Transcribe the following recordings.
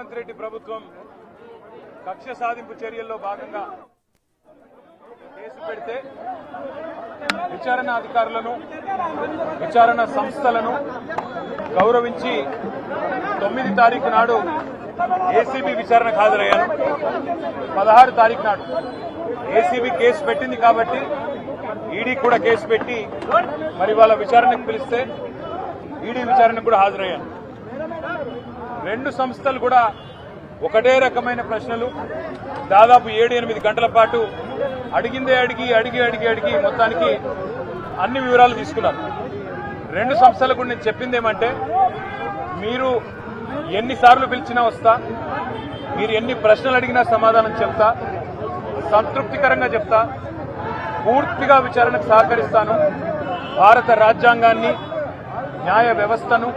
రేవంత్ రెడ్డి ప్రభుత్వం కక్ష సాధింపు చర్యల్లో భాగంగా కేసు పెడితే విచారణ అధికారులను విచారణ సంస్థలను గౌరవించి 9 తారీఖు నాడు ఏసీబీ విచారణకు హాజరయ్యాను. 16 తారీఖు నాడు ఏసీబీ కేసు పెట్టింది కాబట్టి ఈడీ కూడా కేసు పెట్టి మరి వాళ్ళ విచారణకు పిలిస్తే ఈడీ విచారణకు కూడా హాజరయ్యాను. 2 సంస్థలు కూడా ఒకటే రకమైన ప్రశ్నలు దాదాపు 7-8 గంటల పాటు అడిగిందే అడిగి మొత్తానికి అన్ని వివరాలు తీసుకున్నారు. 2 సంస్థలకు నేను చెప్పింది ఏమంటే, మీరు ఎన్నిసార్లు పిలిచినా వస్తా, మీరు ఎన్ని ప్రశ్నలు అడిగినా సమాధానం చెప్తా, సంతృప్తికరంగా చెప్తా, పూర్తిగా విచారణకు సహకరిస్తాను. భారత రాజ్యాంగాన్ని, న్యాయ వ్యవస్థను,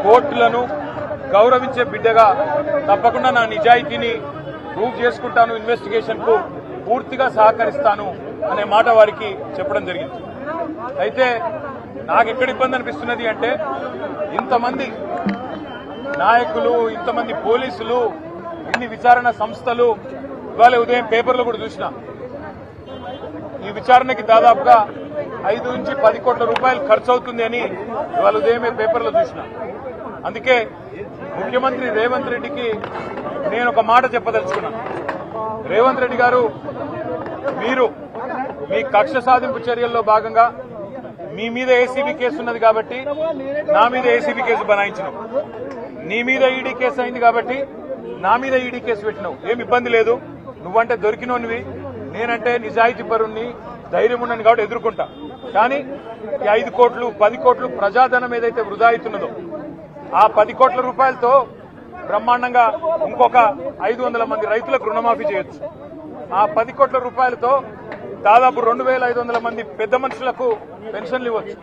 కోర్టులను గౌరవించే బిడ్డగా తప్పకుండా నా నిజాయితీని ప్రూవ్ చేసుకుంటాను, ఇన్వెస్టిగేషన్ కు పూర్తిగా సహకరిస్తాను అనే మాట వారికి చెప్పడం జరిగింది. అయితే నాకు ఎక్కడ ఇబ్బంది అనిపిస్తున్నది అంటే, ఇంతమంది నాయకులు, ఇంతమంది పోలీసులు, ఇన్ని విచారణ సంస్థలు, ఇవాళ ఉదయం పేపర్లో కూడా చూసినా ఈ విచారణకి దాదాపుగా 5 నుంచి 10 కోట్ల రూపాయలు ఖర్చు అవుతుంది అని ఇవాళ ఉదయమే పేపర్లో చూసినా. అందుకే ముఖ్యమంత్రి రేవంత్ రెడ్డికి నేను ఒక మాట చెప్పదలుచుకున్నాను. రేవంత్ రెడ్డి గారు, మీరు మీ కక్ష సాధింపు చర్యల్లో భాగంగా మీ మీద ఏసీబీ కేసు ఉన్నది కాబట్టి నా మీద ఏసీబీ కేసు బనాయించినావు, నీ మీద ఈడీ కేసు అయింది కాబట్టి నా మీద ఈడీ కేసు పెట్టినావు. ఏమి ఇబ్బంది లేదు, నువ్వంటే దొరికినోనివి, నేనంటే నిజాయితీ పరుణ్ణి, ధైర్యం ఉన్నది కాబట్టి ఎదుర్కొంటా. కానీ ఈ 5 కోట్లు 10 కోట్లు ప్రజాధనం ఏదైతే వృధా అవుతున్నదో, ఆ 10 కోట్ల రూపాయలతో బ్రహ్మాండంగా ఇంకొక 500 మంది రైతులకు రుణమాఫీ చేయొచ్చు. ఆ 10 కోట్ల రూపాయలతో దాదాపు 2500 మంది పెద్ద మనుషులకు పెన్షన్లు ఇవ్వచ్చు.